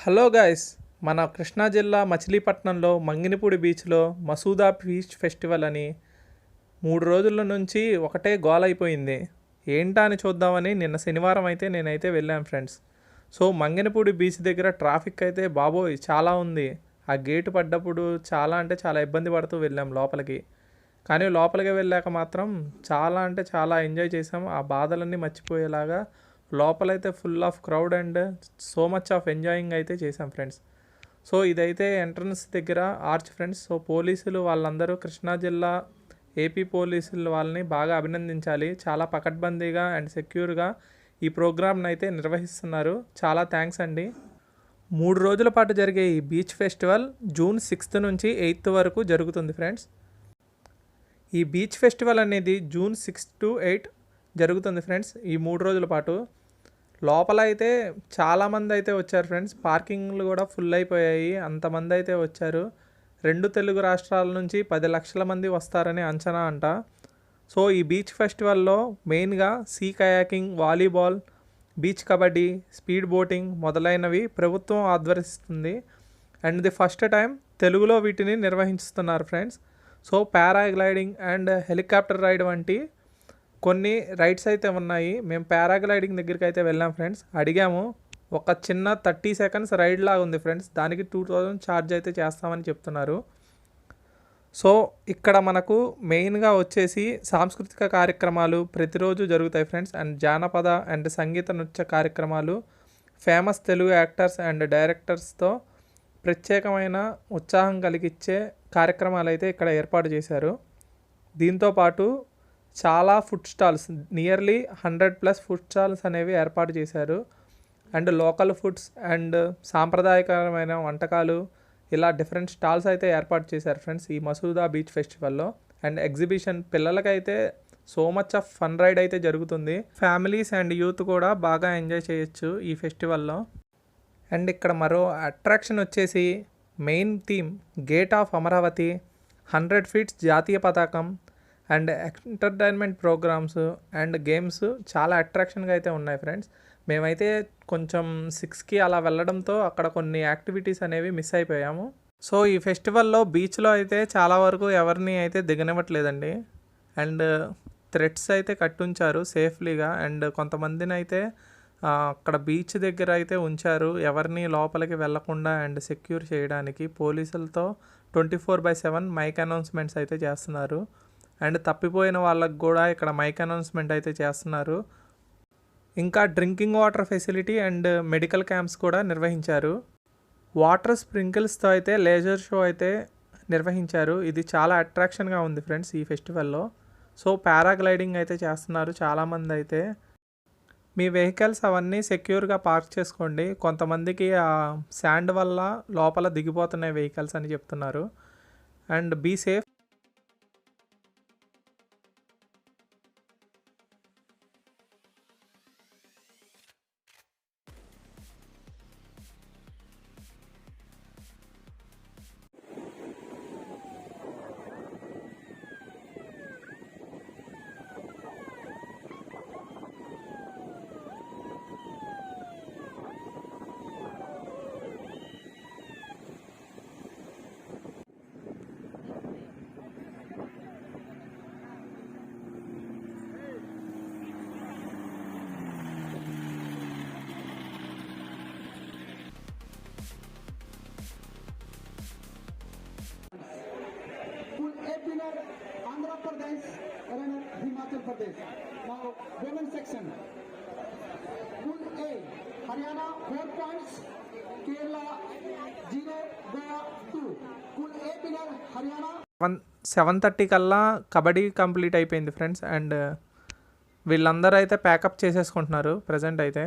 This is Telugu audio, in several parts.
హలో గాయ్స్, మన కృష్ణా జిల్లా మచిలీపట్నంలో మంగినపూడి బీచ్లో మసూదా బీచ్ ఫెస్టివల్ అని 3 రోజుల నుంచి ఒకటే గోల అయిపోయింది. ఏంటా అని చూద్దామని నిన్న శనివారం అయితే నేనైతే వెళ్ళాను ఫ్రెండ్స్. సో మంగినపూడి బీచ్ దగ్గర ట్రాఫిక్ అయితే బాబోయ్ చాలా ఉంది. ఆ గేటు పడ్డప్పుడు చాలా అంటే చాలా ఇబ్బంది పడుతూ వెళ్ళాం లోపలికి. కానీ లోపలికి వెళ్ళాక మాత్రం చాలా అంటే చాలా ఎంజాయ్ చేసాం. ఆ బాధలన్నీ మర్చిపోయేలాగా లోపలైతే full of crowd and so much of enjoying అయితే చేసాం ఫ్రెండ్స్. సో ఇదైతే ఎంట్రన్స్ దగ్గర ఆర్చ్ ఫ్రెండ్స్. సో పోలీసులు వాళ్ళందరూ కృష్ణా జిల్లా ఏపీ పోలీసులు వాళ్ళని బాగా అభినందించాలి. చాలా పకడ్బందీగా అండ్ సెక్యూర్గా ఈ ప్రోగ్రామ్ని అయితే నిర్వహిస్తున్నారు. చాలా థ్యాంక్స్ అండి. 3 రోజుల పాటు జరిగే ఈ బీచ్ ఫెస్టివల్ జూన్ 6 నుంచి 8 వరకు జరుగుతుంది ఫ్రెండ్స్. ఈ బీచ్ ఫెస్టివల్ అనేది జూన్ 6 to 8 జరుగుతుంది ఫ్రెండ్స్. ఈ 3 రోజుల పాటు లోపల అయితే చాలామంది అయితే వచ్చారు ఫ్రెండ్స్. పార్కింగ్లు కూడా ఫుల్ అయిపోయాయి, అంతమంది అయితే వచ్చారు. 2 తెలుగు రాష్ట్రాల నుంచి 10 లక్షల మంది వస్తారని అంచనా అంట. సో ఈ బీచ్ ఫెస్టివల్లో మెయిన్గా sea kayaking, volleyball, beach kabaddi, speed boating మొదలైనవి ప్రభుత్వం ఆధ్వర్యిస్తుంది. అండ్ ది ఫస్ట్ టైం తెలుగులో వీటిని నిర్వహిస్తున్నారు friends. So paragliding and helicopter ride వంటి కొన్ని రైడ్స్ అయితే ఉన్నాయి. మేము పారాగ్లైడింగ్ దగ్గరికి అయితే వెళ్ళాం ఫ్రెండ్స్. అడిగాము, ఒక చిన్న 30 seconds రైడ్ లాగా ఉంది ఫ్రెండ్స్. దానికి 2000 ఛార్జ్ అయితే చేస్తామని చెప్తున్నారు. సో ఇక్కడ మనకు మెయిన్గా వచ్చేసి సాంస్కృతిక కార్యక్రమాలు ప్రతిరోజు జరుగుతాయి ఫ్రెండ్స్. అండ్ జానపద అండ్ సంగీత నృత్య కార్యక్రమాలు, ఫేమస్ తెలుగు యాక్టర్స్ అండ్ డైరెక్టర్స్తో ప్రత్యేకమైన ఉత్సాహం కలిగించే కార్యక్రమాలు అయితే ఇక్కడ ఏర్పాటు చేశారు. దీంతోపాటు చాలా food stalls, nearly 100+ food stalls అనేవి ఏర్పాటు చేశారు. అండ్ లోకల్ ఫుడ్స్ అండ్ సాంప్రదాయకరమైన వంటకాలు, ఇలా డిఫరెంట్ స్టాల్స్ అయితే ఏర్పాటు చేశారు ఫ్రెండ్స్ ఈ మసూదా బీచ్ ఫెస్టివల్లో. అండ్ ఎగ్జిబిషన్, పిల్లలకైతే so much of fun ride అయితే జరుగుతుంది. ఫ్యామిలీస్ అండ్ యూత్ కూడా బాగా ఎంజాయ్ చేయొచ్చు ఈ ఫెస్టివల్లో. అండ్ ఇక్కడ మరో అట్రాక్షన్ వచ్చేసి main theme gate of Amaravati, 100 feet జాతీయ పతాకం and entertainment programs and games చాలా అట్రాక్షన్గా అయితే ఉన్నాయి ఫ్రెండ్స్. మేమైతే కొంచెం 6కి అలా వెళ్ళడంతో అక్కడ కొన్ని యాక్టివిటీస్ అనేవి మిస్ అయిపోయాము. సో ఈ ఫెస్టివల్లో బీచ్లో అయితే చాలా వరకు ఎవరిని అయితే దిగనివ్వట్లేదండి. అండ్ థ్రెడ్స్ అయితే కట్టుంచారు సేఫ్లీగా. అండ్ కొంతమందిని అయితే అక్కడ బీచ్ దగ్గర అయితే ఉంచారు, ఎవరిని లోపలికి వెళ్లకుండా అండ్ సెక్యూర్ చేయడానికి. పోలీసులతో 24/7 మైక్ అనౌన్స్మెంట్స్ అయితే చేస్తున్నారు. అండ్ తప్పిపోయిన వాళ్ళకు కూడా ఇక్కడ మైక్ అనౌన్స్మెంట్ అయితే చేస్తున్నారు. ఇంకా drinking water facility and medical camps కూడా నిర్వహించారు. వాటర్ స్ప్రింకిల్స్తో అయితే లేజర్ షో అయితే నిర్వహించారు. ఇది చాలా అట్రాక్షన్గా ఉంది ఫ్రెండ్స్ ఈ ఫెస్టివల్లో. సో పారాగ్లైడింగ్ అయితే చేస్తున్నారు చాలామంది అయితే. మీ వెహికల్స్ అవన్నీ సెక్యూర్గా పార్క్ చేసుకోండి. కొంతమందికి ఆ శాండ్ వల్ల లోపల దిగిపోతున్నాయి వెహికల్స్ అని చెప్తున్నారు. And be safe. Pool A winner Andhra Pradesh, runner Himachal Pradesh. Now women section. Pool A Haryana 4 points, Kerala 0, Goa 2. Pool A winner Haryana. 7:30 కల్లా కబడ్డీ కంప్లీట్ అయిపోయింది ఫ్రెండ్స్. అండ్ వీళ్ళందరూ అయితే ప్యాకప్ చేసేసుకుంటున్నారు ప్రజెంట్ అయితే.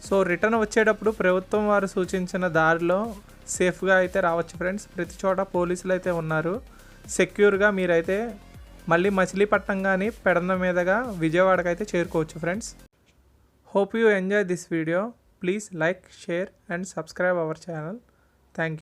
సో రిటర్న్ వచ్చేటప్పుడు ప్రభుత్వం వారు సూచించిన దారిలో సేఫ్గా అయితే రావచ్చు ఫ్రెండ్స్. ప్రతి చోట పోలీసులు అయితే ఉన్నారు. సెక్యూర్గా మీరైతే మళ్ళీ మచిలీపట్నం కానీ పెడన మీదుగా విజయవాడకి అయితే చేరుకోవచ్చు friends. Hope you enjoy this video. Please like, share and subscribe our channel. Thank you.